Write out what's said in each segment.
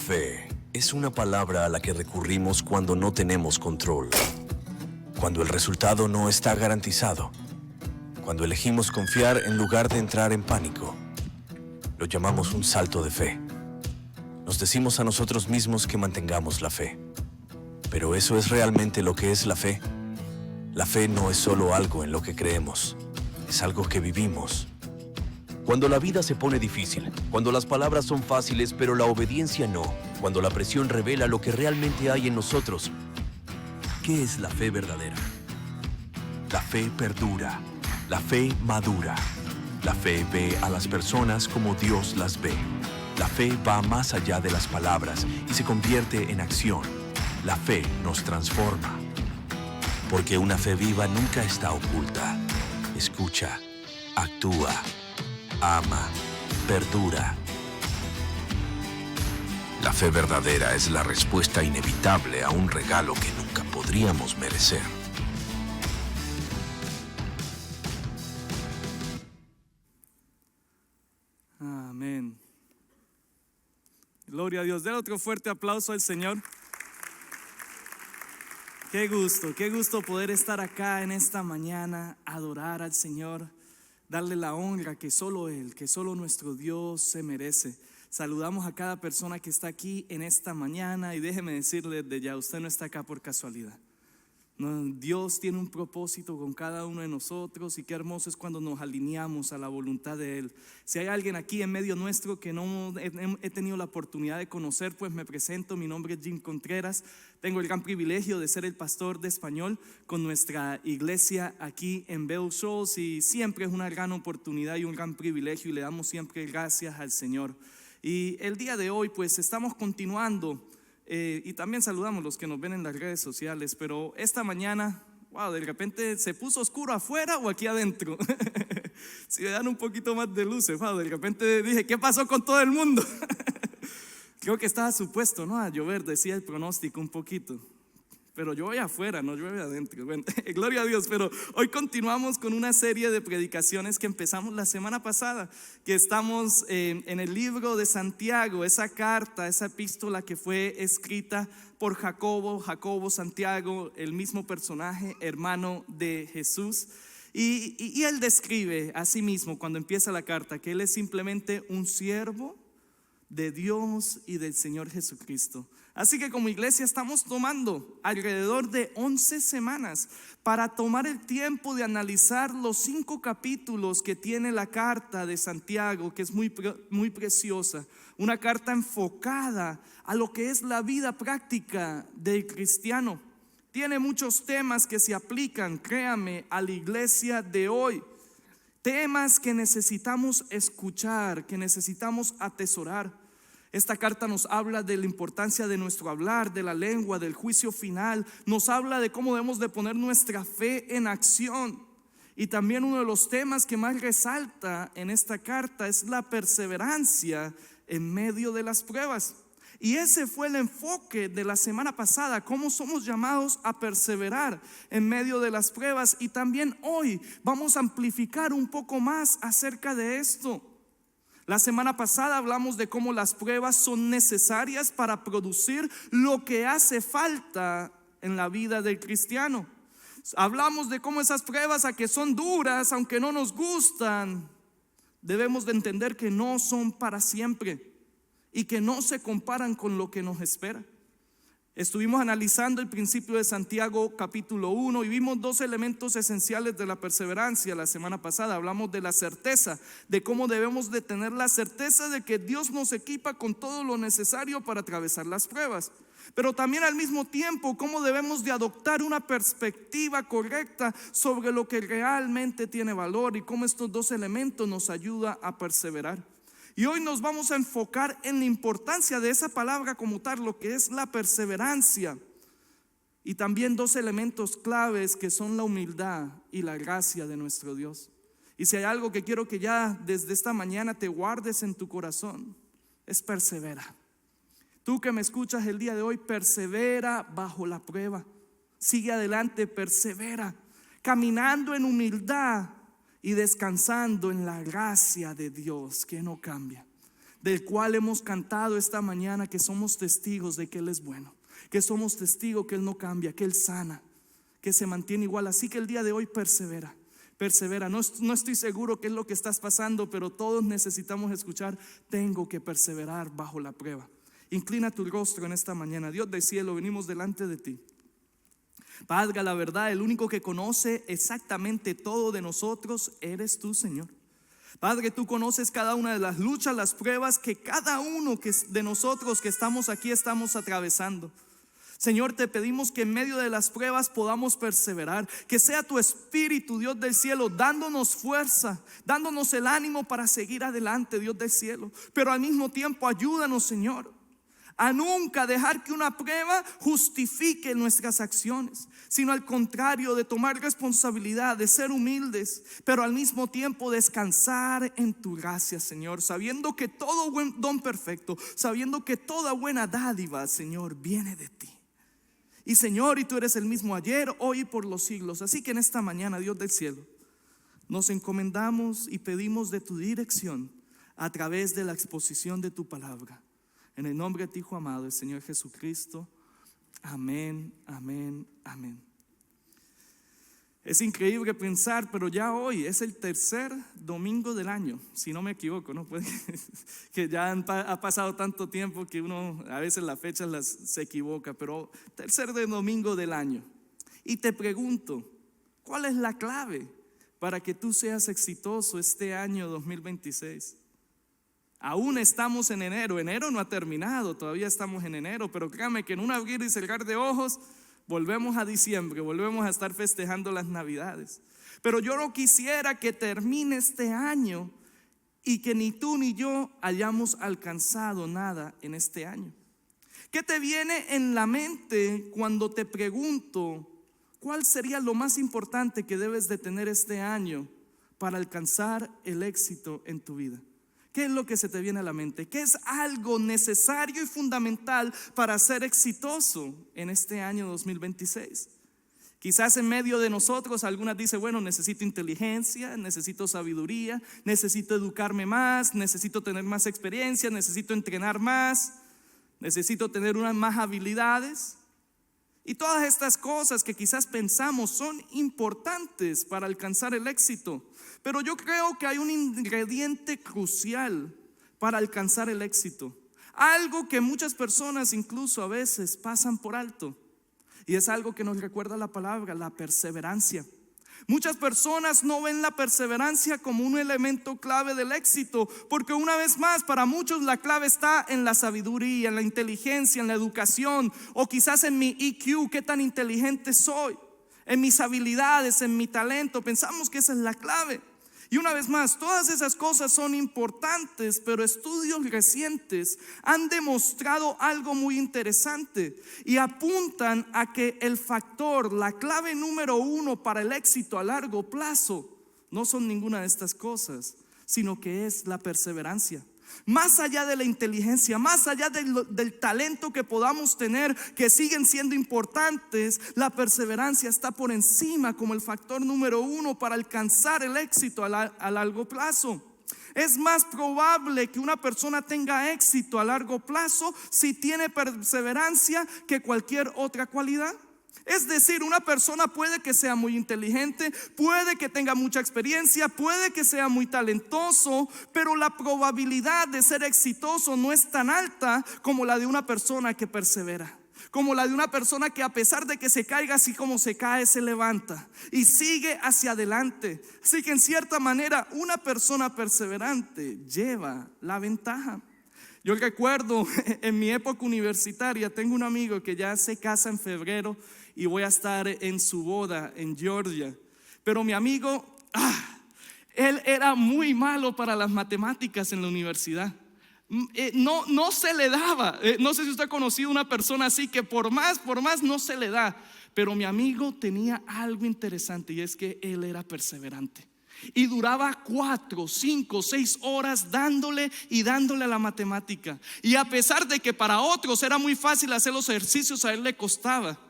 Fe es una palabra a la que recurrimos cuando no tenemos control, cuando el resultado no está garantizado, cuando elegimos confiar en lugar de entrar en pánico. Lo llamamos un salto de fe. Nos decimos a nosotros mismos que mantengamos la fe. ¿Pero eso es realmente lo que es la fe? La fe no es solo algo en lo que creemos, es algo que vivimos. Cuando la vida se pone difícil, cuando las palabras son fáciles pero la obediencia no, cuando la presión revela lo que realmente hay en nosotros, ¿qué es la fe verdadera? La fe perdura, la fe madura, la fe ve a las personas como Dios las ve. La fe va más allá de las palabras y se convierte en acción. La fe nos transforma. Porque una fe viva nunca está oculta. Escucha, actúa, ama, perdura. La fe verdadera es la respuesta inevitable a un regalo que nunca podríamos merecer. Amén. Gloria a Dios. Den otro fuerte aplauso al Señor. Qué gusto poder estar acá en esta mañana, adorar al Señor, darle la honra que solo Él, que solo nuestro Dios se merece. Saludamos a cada persona que está aquí en esta mañana y déjeme decirle desde ya, usted no está acá por casualidad. No, Dios tiene un propósito con cada uno de nosotros y qué hermoso es cuando nos alineamos a la voluntad de Él. Si hay alguien aquí en medio nuestro que no he tenido la oportunidad de conocer, pues me presento. Mi nombre es Jim Contreras. Tengo el gran privilegio de ser el pastor de español con nuestra iglesia aquí en Bell Shoals y siempre es una gran oportunidad y un gran privilegio y le damos siempre gracias al Señor. Y el día de hoy pues estamos continuando. Y también saludamos a los que nos ven en las redes sociales. Pero esta mañana, wow, de repente se puso oscuro afuera o aquí adentro. Si me dan un poquito más de luces, wow, de repente dije, ¿qué pasó con todo el mundo? Creo que estaba supuesto, ¿no?, a llover, decía el pronóstico un poquito. Pero llueve afuera, no llueve adentro. Bueno, gloria a Dios. Pero hoy continuamos con una serie de predicaciones que empezamos la semana pasada, que estamos en el libro de Santiago, esa carta, esa epístola que fue escrita por Jacobo, Santiago, el mismo personaje, hermano de Jesús. Y él describe a sí mismo cuando empieza la carta que él es simplemente un siervo de Dios y del Señor Jesucristo. Así que como iglesia estamos tomando alrededor de 11 semanas para tomar el tiempo de analizar los 5 capítulos que tiene la carta de Santiago, que es muy preciosa. Una carta enfocada a lo que es la vida práctica del cristiano. Tiene muchos temas que se aplican, créame, a la iglesia de hoy. Temas que necesitamos escuchar, que necesitamos atesorar. Esta carta nos habla de la importancia de nuestro hablar, de la lengua, del juicio final. Nos habla de cómo debemos de poner nuestra fe en acción. Y también uno de los temas que más resalta en esta carta es la perseverancia en medio de las pruebas. Y ese fue el enfoque de la semana pasada, cómo somos llamados a perseverar en medio de las pruebas. Y también hoy vamos a amplificar un poco más acerca de esto. La semana pasada hablamos de cómo las pruebas son necesarias para producir lo que hace falta en la vida del cristiano. Hablamos de cómo esas pruebas, a que son duras, aunque no nos gustan, debemos de entender que no son para siempre y que no se comparan con lo que nos espera. Estuvimos analizando el principio de Santiago capítulo 1 y vimos 2 elementos esenciales de la perseverancia. La semana pasada hablamos de la certeza, de cómo debemos de tener la certeza de que Dios nos equipa con todo lo necesario para atravesar las pruebas. Pero también al mismo tiempo cómo debemos de adoptar una perspectiva correcta sobre lo que realmente tiene valor y cómo estos 2 elementos nos ayudan a perseverar. Y hoy nos vamos a enfocar en la importancia de esa palabra como tal, lo que es la perseverancia. Y también 2 elementos claves que son la humildad y la gracia de nuestro Dios. Y si hay algo que quiero que ya desde esta mañana te guardes en tu corazón, es persevera. Tú que me escuchas el día de hoy, persevera bajo la prueba. Sigue adelante, persevera, caminando en humildad y descansando en la gracia de Dios que no cambia. del cual hemos cantado esta mañana, que somos testigos de que Él es bueno, que somos testigos que Él no cambia, que Él sana, que se mantiene igual. Así que el día de hoy persevera. No estoy seguro qué es lo que estás pasando, pero todos necesitamos escuchar: tengo que perseverar bajo la prueba. Inclina tu rostro en esta mañana. Dios del cielo, venimos delante de ti. Padre, la verdad, el único que conoce exactamente todo de nosotros eres tú, Señor. Padre, tú conoces cada una de las luchas, las pruebas que cada uno de nosotros que estamos aquí estamos atravesando. Señor, te pedimos que en medio de las pruebas podamos perseverar, que sea tu Espíritu, Dios del cielo, dándonos fuerza, dándonos el ánimo para seguir adelante, Dios del cielo. Pero al mismo tiempo ayúdanos, Señor, a nunca dejar que una prueba justifique nuestras acciones, sino al contrario, de tomar responsabilidad, de ser humildes, pero al mismo tiempo descansar en tu gracia, Señor, sabiendo que todo buen don perfecto, sabiendo que toda buena dádiva, Señor, viene de ti. Y Señor, y tú eres el mismo ayer, hoy y por los siglos. Así que en esta mañana, Dios del cielo, nos encomendamos y pedimos de tu dirección a través de la exposición de tu palabra. En el nombre de tu Hijo amado, el Señor Jesucristo. Amén, amén, amén. Es increíble pensar, pero ya hoy es el tercer domingo del año, si no me equivoco, ¿no? Puede que ya ha pasado tanto tiempo que uno a veces las fechas se equivoca, pero tercer domingo del año. Y te pregunto, ¿cuál es la clave para que tú seas exitoso este año 2026? Aún estamos en enero no ha terminado, todavía estamos en enero, pero créame que en un abrir y cerrar de ojos volvemos a diciembre, volvemos a estar festejando las Navidades. Pero yo no quisiera que termine este año y que ni tú ni yo hayamos alcanzado nada en este año. ¿Qué te viene en la mente cuando te pregunto cuál sería lo más importante que debes de tener este año para alcanzar el éxito en tu vida? ¿Qué es lo que se te viene a la mente? ¿Qué es algo necesario y fundamental para ser exitoso en este año 2026? Quizás en medio de nosotros algunas dicen, bueno, necesito inteligencia, necesito sabiduría, necesito educarme más, necesito tener más experiencia, necesito entrenar más, necesito tener unas más habilidades. Y todas estas cosas que quizás pensamos son importantes para alcanzar el éxito. Pero yo creo que hay un ingrediente crucial para alcanzar el éxito. Algo que muchas personas incluso a veces pasan por alto. Y es algo que nos recuerda la palabra, la perseverancia. Muchas personas no ven la perseverancia como un elemento clave del éxito, porque una vez más, para muchos la clave está en la sabiduría, en la inteligencia, en la educación, o quizás en mi IQ, qué tan inteligente soy, en mis habilidades, en mi talento. Pensamos que esa es la clave. Y una vez más, todas esas cosas son importantes, pero estudios recientes han demostrado algo muy interesante y apuntan a que el factor, la clave número uno para el éxito a largo plazo, no son ninguna de estas cosas, sino que es la perseverancia. Más allá de la inteligencia, más allá del talento que podamos tener, que siguen siendo importantes, la perseverancia está por encima como el factor número uno para alcanzar el éxito a largo plazo. Es más probable que una persona tenga éxito a largo plazo si tiene perseverancia que cualquier otra cualidad. Es decir, una persona puede que sea muy inteligente, puede que tenga mucha experiencia, puede que sea muy talentoso, pero la probabilidad de ser exitoso no es tan alta como la de una persona que persevera, como la de una persona que a pesar de que se caiga, así como se cae, se levanta y sigue hacia adelante. Así que en cierta manera una persona perseverante lleva la ventaja. Yo recuerdo en mi época universitaria, tengo un amigo que ya se casa en febrero y voy a estar en su boda en Georgia. Pero mi amigo, él era muy malo para las matemáticas en la universidad. No se le daba. No sé si usted ha conocido una persona así que por más no se le da. Pero mi amigo tenía algo interesante, y es que él era perseverante. Y duraba 4, 5, 6 horas dándole a la matemática. Y a pesar de que para otros era muy fácil hacer los ejercicios, a él le costaba.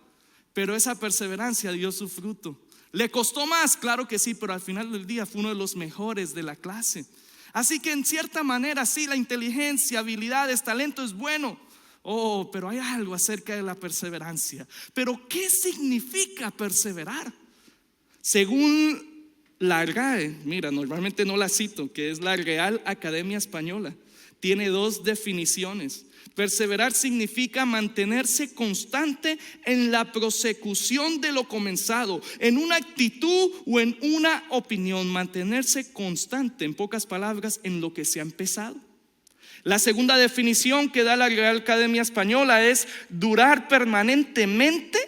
Pero esa perseverancia dio su fruto. ¿Le costó más? Claro que sí, pero al final del día fue uno de los mejores de la clase. Así que en cierta manera sí, la inteligencia, habilidades, talento es bueno. Pero hay algo acerca de la perseverancia. Pero ¿qué significa perseverar? Según la RAE, mira, normalmente no la cito, que es la Real Academia Española, tiene 2 definiciones. Perseverar significa mantenerse constante en la prosecución de lo comenzado, en una actitud o en una opinión. Mantenerse constante, en pocas palabras, en lo que se ha empezado. La segunda definición que da la Real Academia Española es durar permanentemente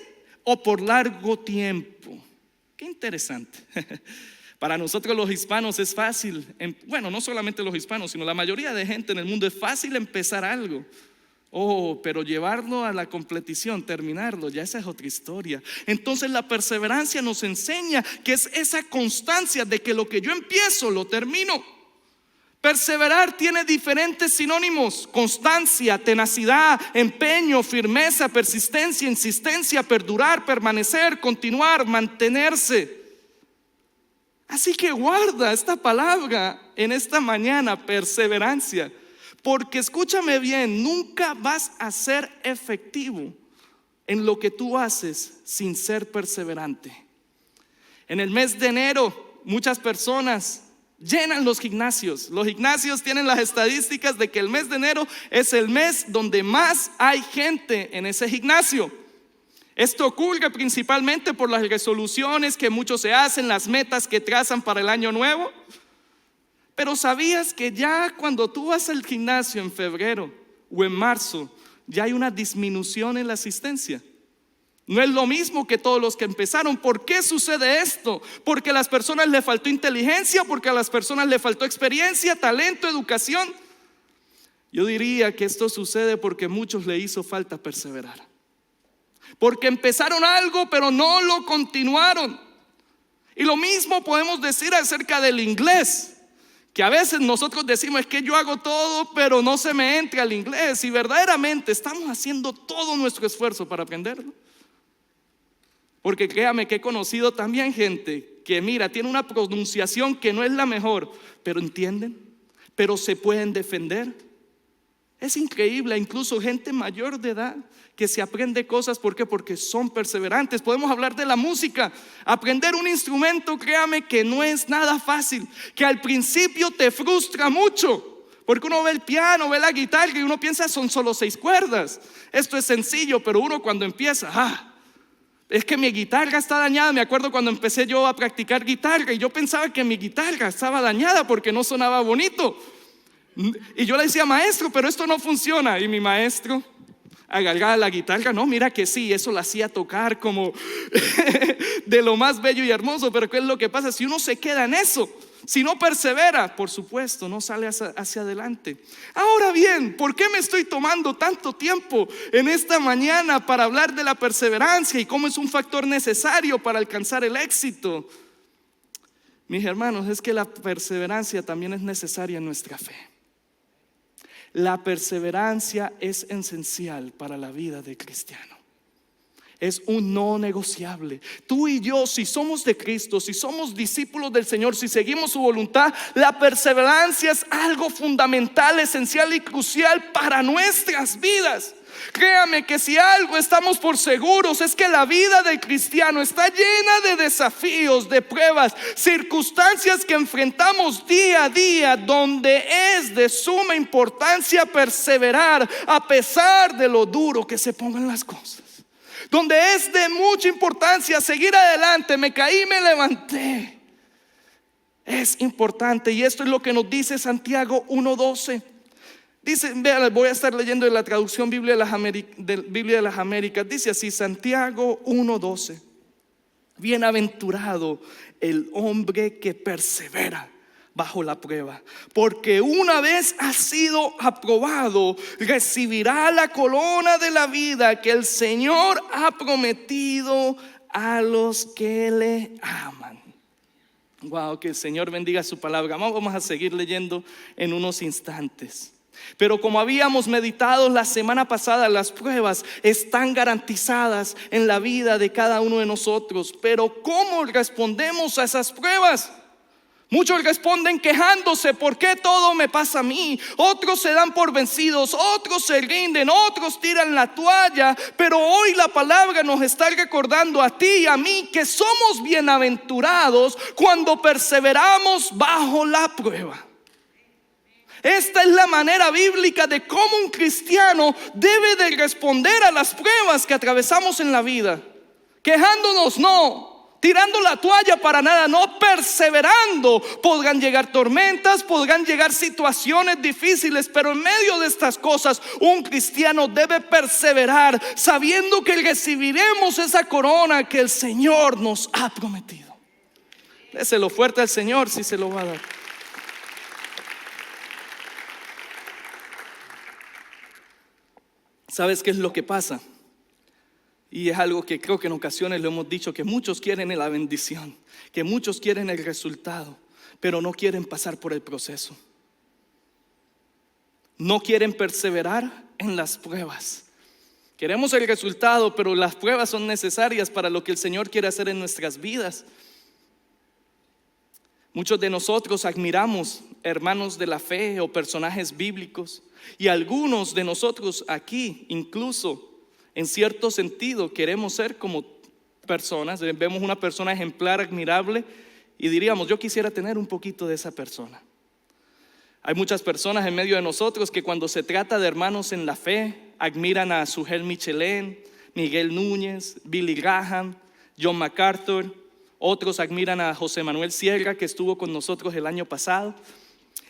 o por largo tiempo. Qué interesante. Para nosotros los hispanos es fácil, bueno, no solamente los hispanos, sino la mayoría de gente en el mundo es fácil empezar algo. Pero llevarlo a la completición, terminarlo, ya esa es otra historia. Entonces la perseverancia nos enseña que es esa constancia de que lo que yo empiezo lo termino. Perseverar tiene diferentes sinónimos: constancia, tenacidad, empeño, firmeza, persistencia, insistencia, perdurar, permanecer, continuar, mantenerse. Así que guarda esta palabra en esta mañana, perseverancia, porque escúchame bien, nunca vas a ser efectivo en lo que tú haces sin ser perseverante. En el mes de enero, muchas personas llenan los gimnasios. Los gimnasios tienen las estadísticas de que el mes de enero es el mes donde más hay gente en ese gimnasio. Esto ocurre principalmente por las resoluciones que muchos se hacen, las metas que trazan para el año nuevo. Pero ¿sabías que ya cuando tú vas al gimnasio en febrero o en marzo, ya hay una disminución en la asistencia? No es lo mismo que todos los que empezaron. ¿Por qué sucede esto? Porque a las personas les faltó inteligencia, porque a las personas les faltó experiencia, talento, educación. Yo diría que esto sucede porque a muchos le hizo falta perseverar. Porque empezaron algo pero no lo continuaron. Y lo mismo podemos decir acerca del inglés, que a veces nosotros decimos: es que yo hago todo pero no se me entra el inglés. Y verdaderamente estamos haciendo todo nuestro esfuerzo para aprenderlo. Porque créame que he conocido también gente que mira, tiene una pronunciación que no es la mejor, pero entienden, pero se pueden defender. Es increíble, incluso gente mayor de edad que se aprende cosas. ¿Por qué? Porque son perseverantes. Podemos hablar de la música. Aprender un instrumento, créame que no es nada fácil, que al principio te frustra mucho, porque uno ve el piano, ve la guitarra y uno piensa son solo 6 cuerdas. Esto es sencillo, pero uno cuando empieza, es que mi guitarra está dañada. Me acuerdo cuando empecé yo a practicar guitarra y yo pensaba que mi guitarra estaba dañada porque no sonaba bonito. Y yo le decía: maestro, pero esto no funciona. Y mi maestro agarraba la guitarra: no, mira que sí, eso la hacía tocar como de lo más bello y hermoso. Pero ¿qué es lo que pasa? Si uno se queda en eso, si no persevera, por supuesto, no sale hacia adelante. Ahora bien, ¿por qué me estoy tomando tanto tiempo en esta mañana para hablar de la perseverancia y cómo es un factor necesario para alcanzar el éxito? Mis hermanos, es que la perseverancia también es necesaria en nuestra fe. La perseverancia es esencial para la vida del cristiano. Es un no negociable. Tú y yo, si somos de Cristo, si somos discípulos del Señor, si seguimos su voluntad, la perseverancia es algo fundamental, esencial y crucial para nuestras vidas. Créame que si algo estamos por seguros es que la vida del cristiano está llena de desafíos, de pruebas, circunstancias que enfrentamos día a día, donde es de suma importancia perseverar a pesar de lo duro que se pongan las cosas. Donde es de mucha importancia seguir adelante. Me caí, me levanté. Es importante, y esto es lo que nos dice Santiago 1:12. Dice, vean, voy a estar leyendo de la traducción Biblia de las Américas. Dice así, Santiago 1:12: bienaventurado el hombre que persevera bajo la prueba, porque una vez ha sido aprobado, recibirá la corona de la vida que el Señor ha prometido a los que le aman. Wow, que el Señor bendiga su palabra. Vamos a seguir leyendo en unos instantes. Pero como habíamos meditado la semana pasada, las pruebas están garantizadas en la vida de cada uno de nosotros. Pero ¿cómo respondemos a esas pruebas? Muchos responden quejándose: ¿por qué todo me pasa a mí? Otros se dan por vencidos, otros se rinden, otros tiran la toalla. Pero hoy la palabra nos está recordando a ti y a mí que somos bienaventurados cuando perseveramos bajo la prueba. Esta es la manera bíblica de cómo un cristiano debe de responder a las pruebas que atravesamos en la vida. Quejándonos no, tirando la toalla para nada, no, perseverando. Podrán llegar tormentas, podrán llegar situaciones difíciles, pero en medio de estas cosas un cristiano debe perseverar, sabiendo que recibiremos esa corona que el Señor nos ha prometido. Déselo fuerte al Señor si se lo va a dar. ¿Sabes qué es lo que pasa? Y es algo que creo que en ocasiones lo hemos dicho, que muchos quieren la bendición, que muchos quieren el resultado, pero no quieren pasar por el proceso. No quieren perseverar en las pruebas. Queremos el resultado, pero las pruebas son necesarias para lo que el Señor quiere hacer en nuestras vidas. Muchos de nosotros admiramos hermanos de la fe o personajes bíblicos, y algunos de nosotros aquí incluso en cierto sentido queremos ser como personas. Vemos una persona ejemplar, admirable, y diríamos: yo quisiera tener un poquito de esa persona. Hay muchas personas en medio de nosotros que cuando se trata de hermanos en la fe admiran a Sugel Michelén, Miguel Núñez, Billy Graham, John MacArthur. Otros admiran a José Manuel Sierra, que estuvo con nosotros el año pasado.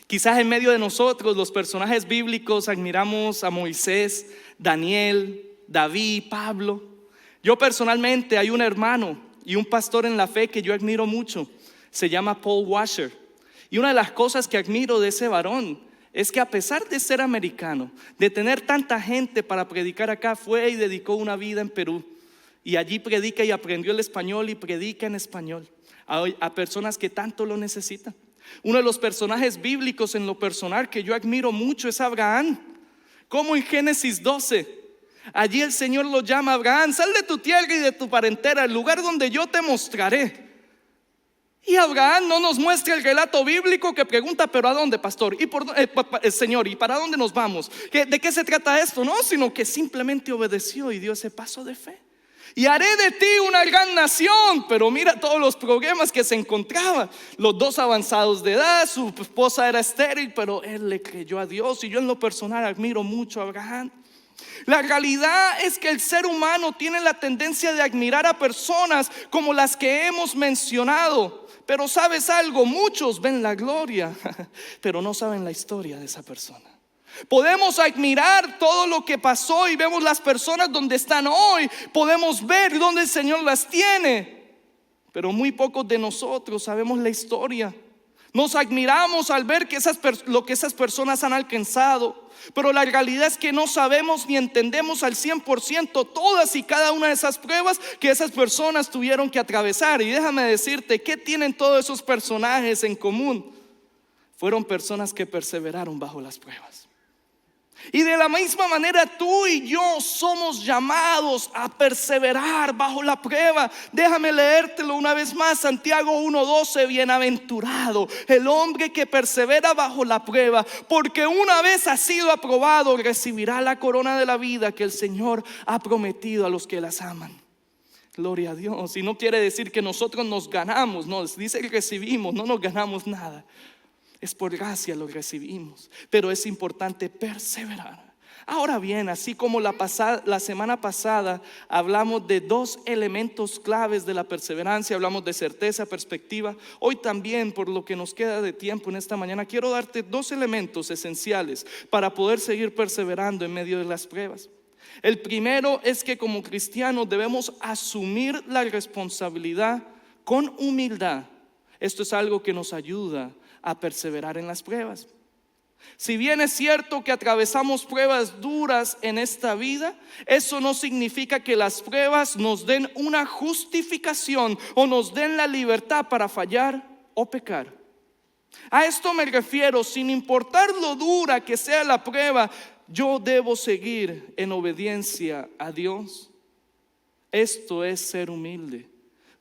Quizás en medio de nosotros, los personajes bíblicos, admiramos a Moisés, Daniel, David, Pablo. Yo personalmente hay un hermano y un pastor en la fe que yo admiro mucho. Se llama Paul Washer. Y una de las cosas que admiro de ese varón es que a pesar de ser americano, de tener tanta gente para predicar acá, fue y dedicó una vida en Perú. Y allí predica y aprendió el español y predica en español a personas que tanto lo necesitan. Uno de los personajes bíblicos en lo personal que yo admiro mucho es Abraham. Como en Génesis 12, allí el Señor lo llama: Abraham, sal de tu tierra y de tu parentela, el lugar donde yo te mostraré. Y Abraham no nos muestra el relato bíblico que pregunta: ¿pero a dónde, pastor? Señor, ¿y para dónde nos vamos? ¿De qué se trata esto? No, sino que simplemente obedeció y dio ese paso de fe. Y haré de ti una gran nación. Pero mira todos los problemas que se encontraba. Los dos avanzados de edad, su esposa era estéril, pero él le creyó a Dios. Y yo en lo personal admiro mucho a Abraham. La realidad es que el ser humano tiene la tendencia de admirar a personas como las que hemos mencionado. Pero ¿sabes algo? Muchos ven la gloria, pero no saben la historia de esa persona. Podemos admirar todo lo que pasó y vemos las personas donde están hoy. Podemos ver dónde el Señor las tiene, pero muy pocos de nosotros sabemos la historia. Nos admiramos al ver lo que esas personas han alcanzado, pero la realidad es que no sabemos ni entendemos al 100% todas y cada una de esas pruebas que esas personas tuvieron que atravesar. Y déjame decirte, ¿qué tienen todos esos personajes en común? Fueron personas que perseveraron bajo las pruebas. Y de la misma manera tú y yo somos llamados a perseverar bajo la prueba. Déjame leértelo una vez más, Santiago 1:12: bienaventurado el hombre que persevera bajo la prueba, porque una vez ha sido aprobado recibirá la corona de la vida que el Señor ha prometido a los que las aman. Gloria a Dios. Y no quiere decir que nosotros nos ganamos, no, dice que recibimos, no nos ganamos nada. Es por gracia lo recibimos, pero es importante perseverar. Ahora bien, así como la semana pasada hablamos de dos elementos claves de la perseverancia, hablamos de certeza, perspectiva. Hoy también, por lo que nos queda de tiempo en esta mañana, quiero darte dos elementos esenciales para poder seguir perseverando en medio de las pruebas. El primero es que como cristianos debemos asumir la responsabilidad con humildad. Esto es algo que nos ayuda a perseverar en las pruebas. Si bien es cierto que atravesamos pruebas duras en esta vida, eso no significa que las pruebas nos den una justificación o nos den la libertad para fallar o pecar. A esto me refiero: sin importar lo dura que sea la prueba, yo debo seguir en obediencia a Dios. Esto es ser humilde.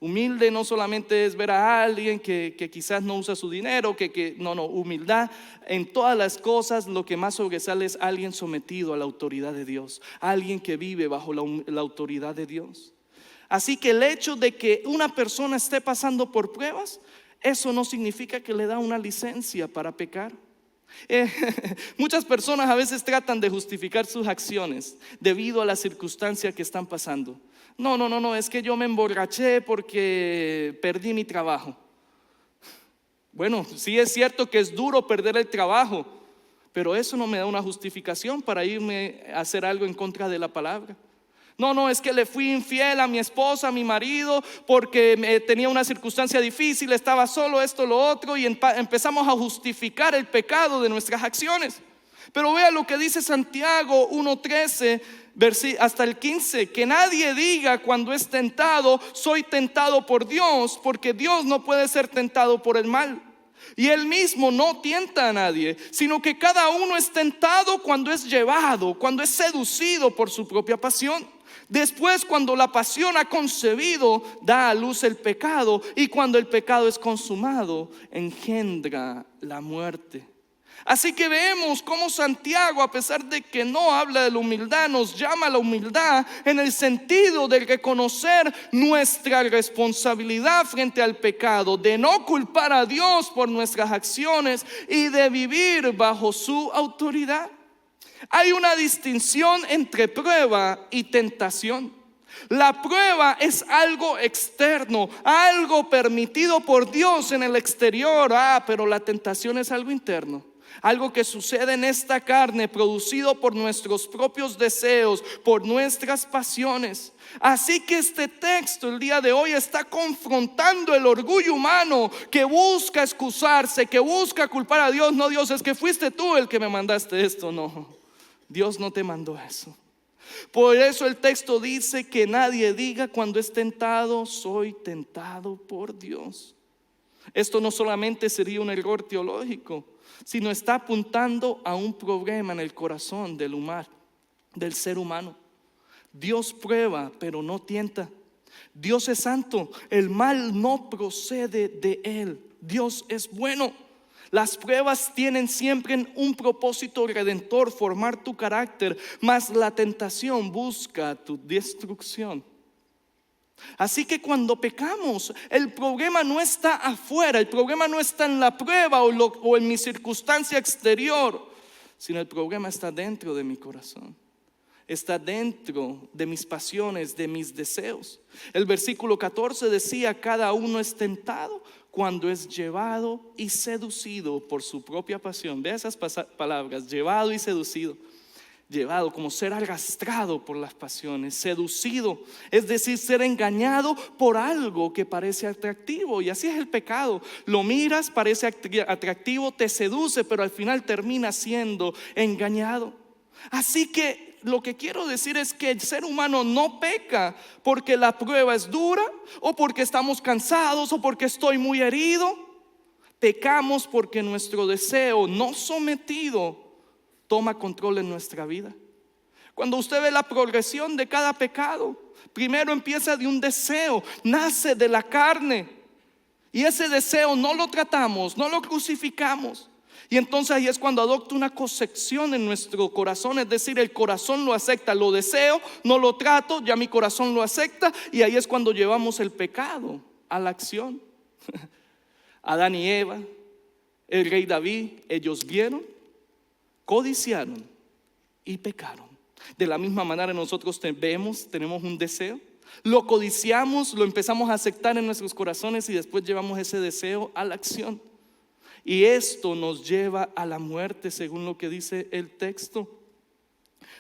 Humilde no solamente es ver a alguien que quizás no usa su dinero, no, humildad en todas las cosas. Lo que más sobresale es alguien sometido a la autoridad de Dios, alguien que vive bajo la autoridad de Dios. Así que el hecho de que una persona esté pasando por pruebas, eso no significa que le da una licencia para pecar. Muchas personas a veces tratan de justificar sus acciones debido a la circunstancia que están pasando. No, es que yo me emborraché porque perdí mi trabajo. Bueno, sí es cierto que es duro perder el trabajo, pero eso no me da una justificación para irme a hacer algo en contra de la palabra. No, es que le fui infiel a mi esposa, a mi marido, porque tenía una circunstancia difícil, estaba solo, esto, lo otro, y empezamos a justificar el pecado de nuestras acciones. Pero vea lo que dice Santiago 1:13 hasta el 15: que nadie diga cuando es tentado, soy tentado por Dios, porque Dios no puede ser tentado por el mal, y Él mismo no tienta a nadie, sino que cada uno es tentado cuando es llevado, cuando es seducido por su propia pasión. Después, cuando la pasión ha concebido, da a luz el pecado, y cuando el pecado es consumado, engendra la muerte. Así que vemos cómo Santiago, a pesar de que no habla de la humildad, nos llama a la humildad en el sentido de reconocer nuestra responsabilidad frente al pecado, de no culpar a Dios por nuestras acciones y de vivir bajo su autoridad. Hay una distinción entre prueba y tentación. La prueba es algo externo, algo permitido por Dios en el exterior. Pero la tentación es algo interno, algo que sucede en esta carne, producido por nuestros propios deseos, por nuestras pasiones. Así que este texto el día de hoy está confrontando el orgullo humano que busca excusarse, que busca culpar a Dios. No, Dios, es que fuiste tú el que me mandaste esto. No, Dios no te mandó eso. Por eso el texto dice que nadie diga cuando es tentado, soy tentado por Dios. Esto no solamente sería un error teológico, sino está apuntando a un problema en el corazón del ser humano. Dios prueba, pero no tienta. Dios es santo, el mal no procede de Él. Dios es bueno. Las pruebas tienen siempre un propósito redentor, formar tu carácter, mas la tentación busca tu destrucción. Así que cuando pecamos, el problema no está afuera, el problema no está en la prueba o en mi circunstancia exterior, sino el problema está dentro de mi corazón. Está dentro de mis pasiones, de mis deseos. El versículo 14 decía: cada uno es tentado cuando es llevado y seducido por su propia pasión. Vea esas palabras: llevado y seducido. Llevado, como ser arrastrado por las pasiones. Seducido, es decir, ser engañado por algo que parece atractivo. Y así es el pecado. Lo miras, parece atractivo, te seduce, pero al final termina siendo engañado. Así que lo que quiero decir es que el ser humano no peca porque la prueba es dura, o porque estamos cansados, o porque estoy muy herido. Pecamos porque nuestro deseo no sometido toma control en nuestra vida. Cuando usted ve la progresión de cada pecado, primero empieza de un deseo, nace de la carne, y ese deseo no lo tratamos, no lo crucificamos, y entonces ahí es cuando adopta una concepción en nuestro corazón. Es decir, el corazón lo acepta, lo deseo, no lo trato, ya mi corazón lo acepta, y ahí es cuando llevamos el pecado a la acción. Adán y Eva, el rey David, ellos vieron, codiciaron y pecaron. De la misma manera nosotros tenemos un deseo, lo codiciamos, lo empezamos a aceptar en nuestros corazones, y después llevamos ese deseo a la acción. Y esto nos lleva a la muerte, según lo que dice el texto.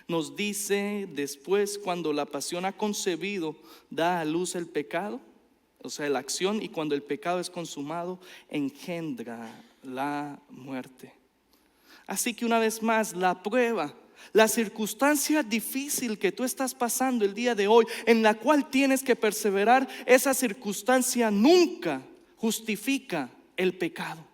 Nos dice: después, cuando la pasión ha concebido, da a luz el pecado, o sea, la acción, y cuando el pecado es consumado, engendra la muerte. Así que una vez más, la prueba, la circunstancia difícil que tú estás pasando el día de hoy, en la cual tienes que perseverar, esa circunstancia nunca justifica el pecado.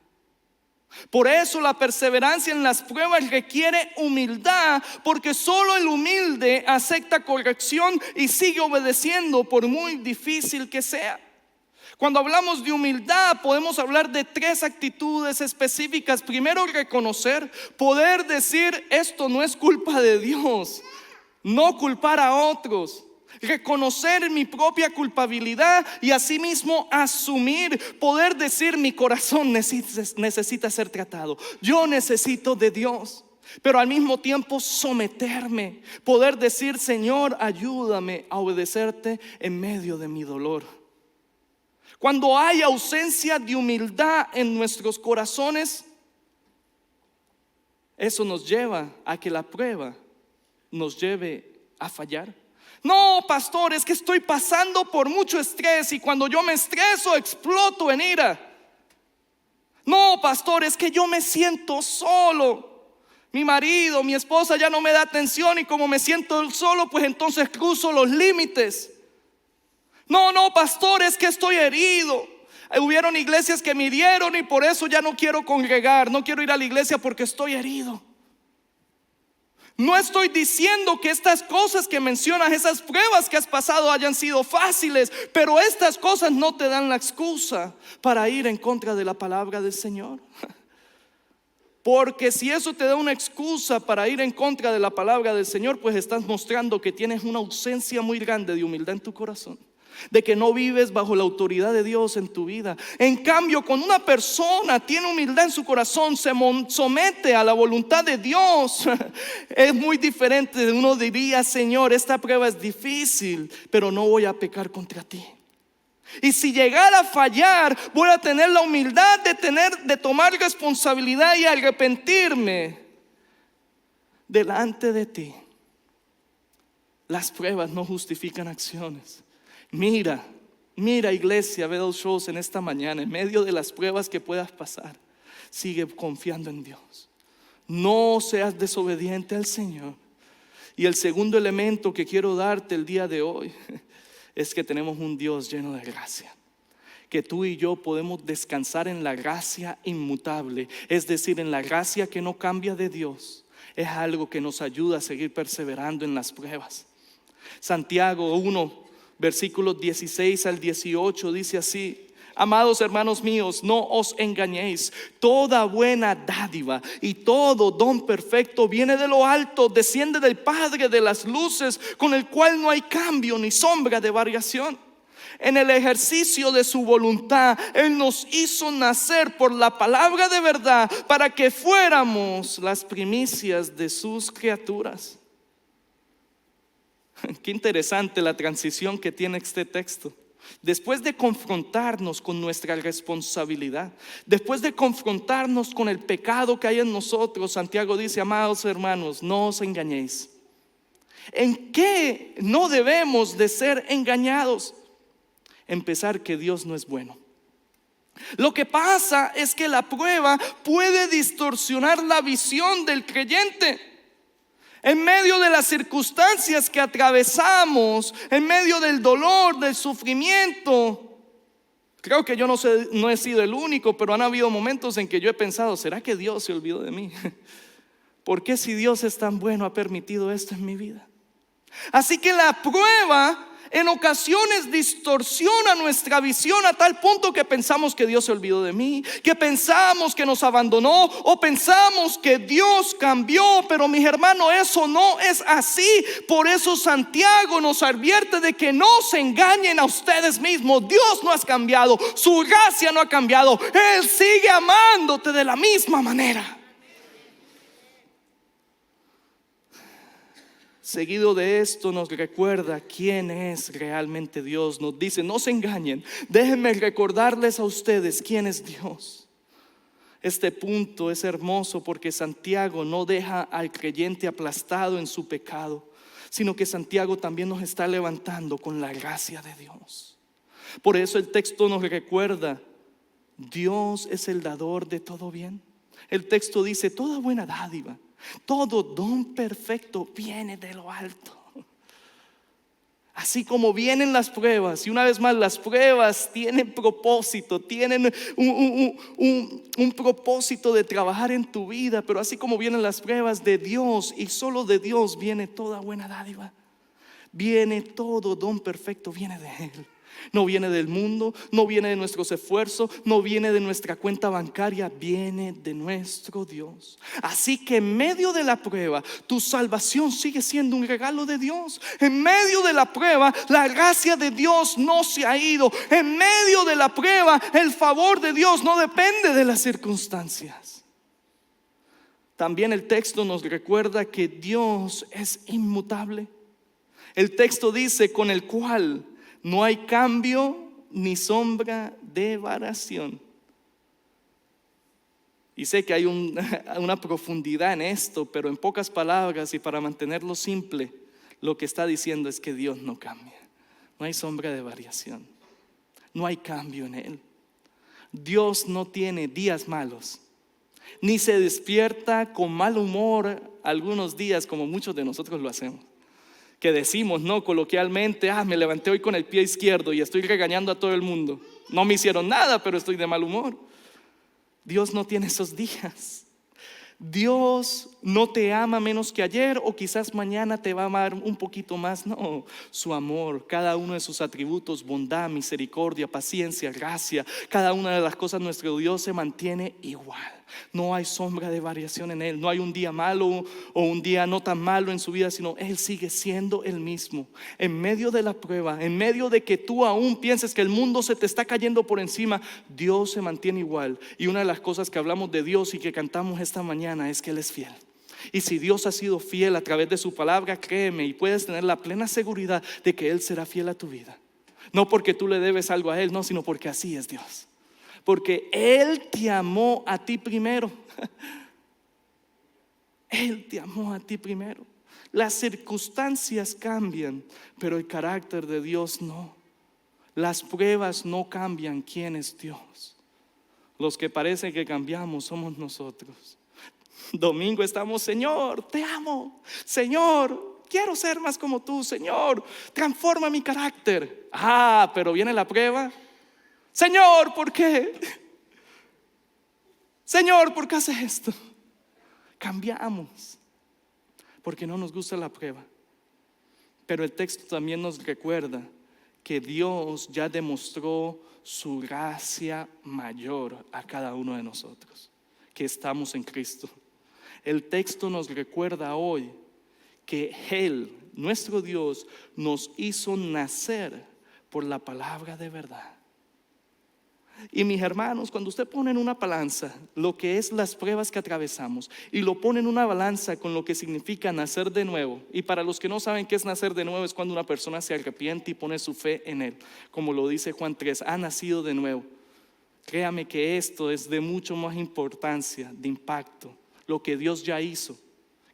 Por eso la perseverancia en las pruebas requiere humildad, porque solo el humilde acepta corrección y sigue obedeciendo por muy difícil que sea. Cuando hablamos de humildad, podemos hablar de 3 actitudes específicas. Primero, reconocer, poder decir: esto no es culpa de Dios. No culpar a otros. Reconocer mi propia culpabilidad y asimismo asumir, poder decir: mi corazón necesita ser tratado. Yo necesito de Dios. Pero al mismo tiempo someterme, poder decir: Señor, ayúdame a obedecerte en medio de mi dolor. Cuando hay ausencia de humildad en nuestros corazones, eso nos lleva a que la prueba nos lleve a fallar. No, pastor, es que estoy pasando por mucho estrés y cuando yo me estreso exploto en ira. No, pastor, es que yo me siento solo. Mi marido, mi esposa ya no me da atención y como me siento solo, pues entonces cruzo los límites. No, pastor, es que estoy herido. Hubieron iglesias que me hirieron y por eso ya no quiero congregar. No quiero ir a la iglesia porque estoy herido. No estoy diciendo que estas cosas que mencionas, esas pruebas que has pasado hayan sido fáciles, pero estas cosas no te dan la excusa para ir en contra de la palabra del Señor. Porque si eso te da una excusa para ir en contra de la palabra del Señor, pues estás mostrando que tienes una ausencia muy grande de humildad en tu corazón, de que no vives bajo la autoridad de Dios en tu vida. En cambio, cuando una persona tiene humildad en su corazón, se somete a la voluntad de Dios, es muy diferente. Uno diría: Señor, esta prueba es difícil, pero no voy a pecar contra ti. Y si llegara a fallar, voy a tener la humildad de tomar responsabilidad y arrepentirme delante de ti. Las pruebas no justifican acciones. Mira, iglesia, ve los shows en esta mañana. En medio de las pruebas que puedas pasar, sigue confiando en Dios. No seas desobediente al Señor. Y el segundo elemento que quiero darte el día de hoy es que tenemos un Dios lleno de gracia. Que tú y yo podemos descansar en la gracia inmutable, es decir, en la gracia que no cambia de Dios. Es algo que nos ayuda a seguir perseverando en las pruebas. Santiago 1, versículos 16 al 18 dice así: amados hermanos míos, no os engañéis. Toda buena dádiva y todo don perfecto viene de lo alto, desciende del Padre de las luces, con el cual no hay cambio ni sombra de variación. En el ejercicio de su voluntad, Él nos hizo nacer por la palabra de verdad, para que fuéramos las primicias de sus criaturas. Qué interesante la transición que tiene este texto. Después de confrontarnos con nuestra responsabilidad, después de confrontarnos con el pecado que hay en nosotros, Santiago dice: amados hermanos, no os engañéis. ¿En qué no debemos de ser engañados? En pensar que Dios no es bueno. Lo que pasa es que la prueba puede distorsionar la visión del creyente. En medio de las circunstancias que atravesamos, en medio del dolor, del sufrimiento, creo que yo no he sido el único, pero han habido momentos en que yo he pensado: ¿será que Dios se olvidó de mí? ¿Por qué, si Dios es tan bueno, ha permitido esto en mi vida? Así que la prueba en ocasiones distorsiona nuestra visión a tal punto que pensamos que Dios se olvidó de mí, que pensamos que nos abandonó o pensamos que Dios cambió. Pero mis hermanos, eso no es así. Por eso Santiago nos advierte de que no se engañen a ustedes mismos. Dios no ha cambiado, su gracia no ha cambiado. Él sigue amándote de la misma manera. Seguido de esto nos recuerda quién es realmente Dios. Nos dice: no se engañen, déjenme recordarles a ustedes quién es Dios. Este punto es hermoso porque Santiago no deja al creyente aplastado en su pecado, sino que Santiago también nos está levantando con la gracia de Dios. Por eso el texto nos recuerda: Dios es el dador de todo bien. El texto dice: toda buena dádiva, todo don perfecto viene de lo alto. Así como vienen las pruebas, y una vez más, las pruebas tienen propósito, tienen un propósito de trabajar en tu vida. Pero así como vienen las pruebas de Dios, y solo de Dios viene toda buena dádiva, viene todo don perfecto, viene de Él. No viene del mundo, no viene de nuestros esfuerzos, no viene de nuestra cuenta bancaria, viene de nuestro Dios. Así que en medio de la prueba, tu salvación sigue siendo un regalo de Dios. En medio de la prueba, la gracia de Dios no se ha ido. En medio de la prueba, el favor de Dios no depende de las circunstancias. También el texto nos recuerda que Dios es inmutable. El texto dice: con el cual no hay cambio ni sombra de variación. Y sé que hay una profundidad en esto, pero en pocas palabras y para mantenerlo simple, lo que está diciendo es que Dios no cambia. No hay sombra de variación. No hay cambio en Él. Dios no tiene días malos, ni se despierta con mal humor algunos días como muchos de nosotros lo hacemos. Que decimos, no, coloquialmente, me levanté hoy con el pie izquierdo y estoy regañando a todo el mundo. No me hicieron nada, pero estoy de mal humor. Dios no tiene esos días. Dios no te ama menos que ayer, o quizás mañana te va a amar un poquito más. No, su amor, cada uno de sus atributos, bondad, misericordia, paciencia, gracia, cada una de las cosas, nuestro Dios se mantiene igual. No hay sombra de variación en Él. No hay un día malo o un día no tan malo en su vida, sino Él sigue siendo el mismo. En medio de la prueba, en medio de que tú aún pienses que el mundo se te está cayendo por encima, Dios se mantiene igual. Y una de las cosas que hablamos de Dios y que cantamos esta mañana es que Él es fiel. Y si Dios ha sido fiel a través de su palabra, créeme y puedes tener la plena seguridad de que Él será fiel a tu vida. No porque tú le debes algo a Él, no, sino porque así es Dios. Porque Él te amó a ti primero. Él te amó a ti primero. Las circunstancias cambian, pero el carácter de Dios no. Las pruebas no cambian quién es Dios. Los que parece que cambiamos somos nosotros. Domingo estamos: Señor, te amo. Señor, quiero ser más como tú. Señor, transforma mi carácter. Pero viene la prueba. Señor, ¿por qué? Señor, ¿por qué haces esto? Cambiamos porque no nos gusta la prueba. Pero el texto también nos recuerda que Dios ya demostró su gracia mayor a cada uno de nosotros, que estamos en Cristo. El texto nos recuerda hoy que Él, nuestro Dios, nos hizo nacer por la palabra de verdad. Y mis hermanos, cuando usted pone en una balanza lo que es las pruebas que atravesamos y lo pone en una balanza con lo que significa nacer de nuevo, y para los que no saben qué es nacer de nuevo, es cuando una persona se arrepiente y pone su fe en Él, como lo dice Juan 3, ha nacido de nuevo. Créame que esto es de mucho más importancia, de impacto, lo que Dios ya hizo,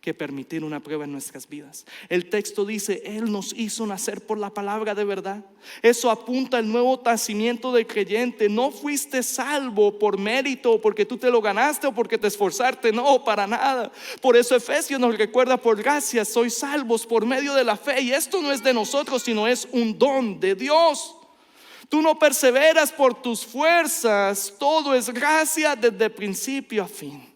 que permitir una prueba en nuestras vidas. El texto dice: Él nos hizo nacer por la palabra de verdad. Eso apunta al nuevo nacimiento del creyente. No fuiste salvo por mérito, porque tú te lo ganaste o porque te esforzaste. No, para nada. Por eso Efesios nos recuerda: por gracia sois salvos por medio de la fe. Y esto no es de nosotros, sino es un don de Dios. Tú no perseveras por tus fuerzas. Todo es gracia desde principio a fin.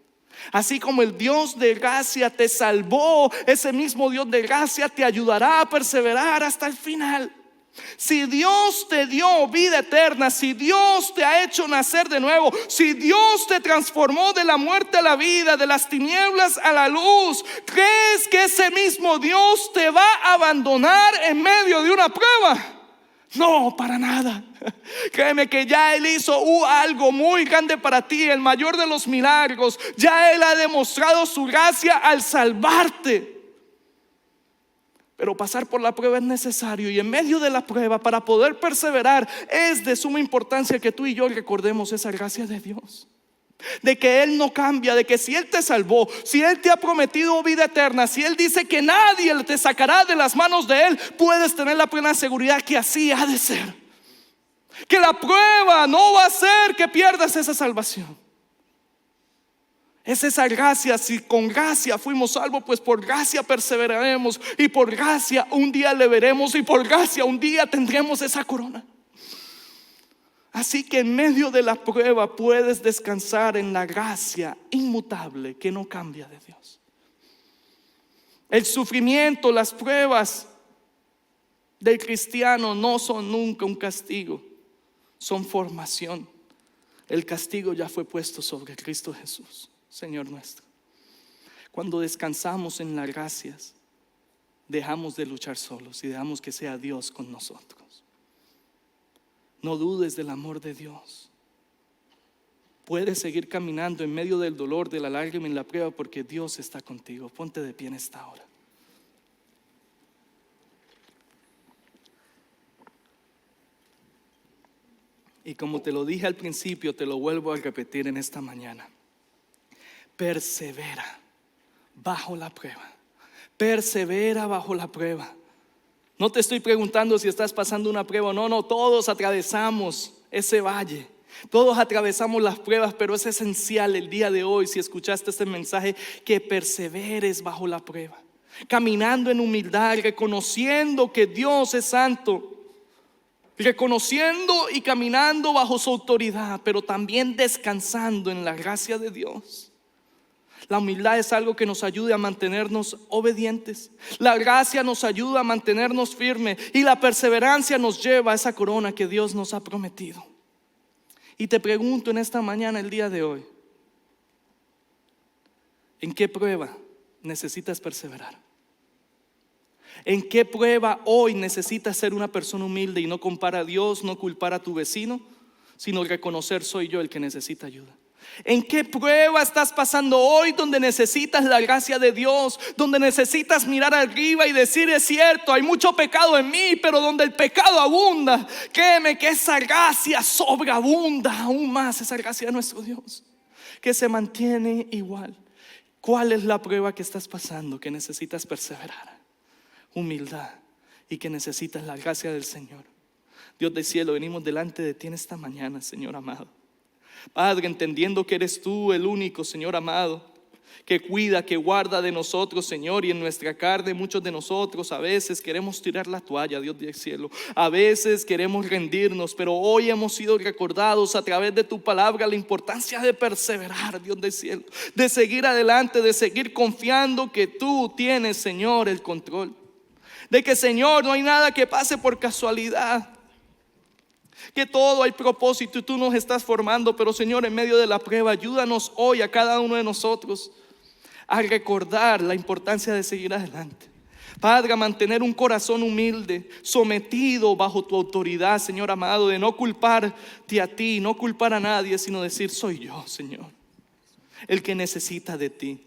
Así como el Dios de gracia te salvó, ese mismo Dios de gracia te ayudará a perseverar hasta el final. Si Dios te dio vida eterna, si Dios te ha hecho nacer de nuevo, si Dios te transformó de la muerte a la vida, de las tinieblas a la luz, ¿crees que ese mismo Dios te va a abandonar en medio de una prueba? No, para nada. Créeme que ya Él hizo algo muy grande para ti, el mayor de los milagros. Ya Él ha demostrado su gracia al salvarte. Pero pasar por la prueba es necesario, y en medio de la prueba, para poder perseverar, es de suma importancia que tú y yo recordemos esa gracia de Dios. De que Él no cambia, de que si Él te salvó, si Él te ha prometido vida eterna, si Él dice que nadie te sacará de las manos de Él, puedes tener la plena seguridad que así ha de ser. Que la prueba no va a hacer que pierdas esa salvación. Es esa gracia. Si con gracia fuimos salvos, pues por gracia perseveraremos, y por gracia un día le veremos, y por gracia un día tendremos esa corona. Así que en medio de la prueba puedes descansar en la gracia inmutable que no cambia de Dios. El sufrimiento, las pruebas, del cristiano no son nunca un castigo, son formación. El castigo ya fue puesto sobre Cristo Jesús, Señor nuestro. Cuando descansamos en las gracias, dejamos de luchar solos y dejamos que sea Dios con nosotros. No dudes del amor de Dios. Puedes seguir caminando en medio del dolor, de la lágrima y la prueba, porque Dios está contigo. Ponte de pie en esta hora. Y como te lo dije al principio, te lo vuelvo a repetir en esta mañana. Persevera bajo la prueba. Persevera bajo la prueba. No te estoy preguntando si estás pasando una prueba o no. No, todos atravesamos ese valle. Todos atravesamos las pruebas, pero es esencial el día de hoy, si escuchaste este mensaje, que perseveres bajo la prueba. Caminando en humildad, reconociendo que Dios es santo. Reconociendo y caminando bajo su autoridad, pero también descansando en la gracia de Dios. La humildad es algo que nos ayuda a mantenernos obedientes. La gracia nos ayuda a mantenernos firmes. Y la perseverancia nos lleva a esa corona que Dios nos ha prometido. Y te pregunto en esta mañana, el día de hoy, ¿en qué prueba necesitas perseverar? ¿En qué prueba hoy necesitas ser una persona humilde y no culpar a Dios, no culpar a tu vecino, sino reconocer soy yo el que necesita ayuda? ¿En qué prueba estás pasando hoy donde necesitas la gracia de Dios? Donde necesitas mirar arriba y decir es cierto, hay mucho pecado en mí, pero donde el pecado abunda, créeme que esa gracia sobreabunda aún más, esa gracia de nuestro Dios, que se mantiene igual. ¿Cuál es la prueba que estás pasando que necesitas perseverar? Humildad, y que necesitas la gracia del Señor. Dios del cielo, venimos delante de ti en esta mañana, Señor amado. Padre, entendiendo que eres tú el único, Señor amado, que cuida, que guarda de nosotros, Señor, y en nuestra carne muchos de nosotros a veces queremos tirar la toalla, Dios del cielo, a veces queremos rendirnos, pero hoy hemos sido recordados a través de tu palabra la importancia de perseverar, Dios del cielo, de seguir adelante, de seguir confiando que tú tienes, Señor, el control, de que, Señor, no hay nada que pase por casualidad, que todo hay propósito y tú nos estás formando. Pero, Señor, en medio de la prueba, ayúdanos hoy a cada uno de nosotros a recordar la importancia de seguir adelante. Padre, a mantener un corazón humilde, sometido bajo tu autoridad, Señor amado, de no culparte a ti, no culpar a nadie, sino decir soy yo, Señor, el que necesita de ti.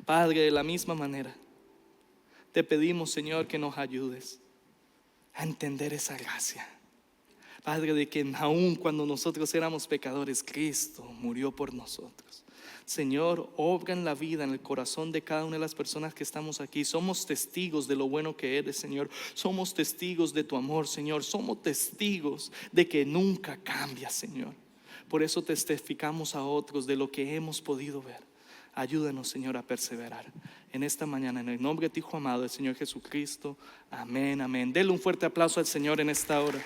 Padre, de la misma manera te pedimos, Señor, que nos ayudes a entender esa gracia, Padre, de que aún cuando nosotros éramos pecadores, Cristo murió por nosotros. Señor, obra en la vida, en el corazón de cada una de las personas que estamos aquí. Somos testigos de lo bueno que eres, Señor. Somos testigos de tu amor, Señor. Somos testigos de que nunca cambias, Señor. Por eso testificamos a otros de lo que hemos podido ver. Ayúdanos, Señor, a perseverar en esta mañana, en el nombre de tu Hijo amado, el Señor Jesucristo. Amén, amén. Denle un fuerte aplauso al Señor en esta hora.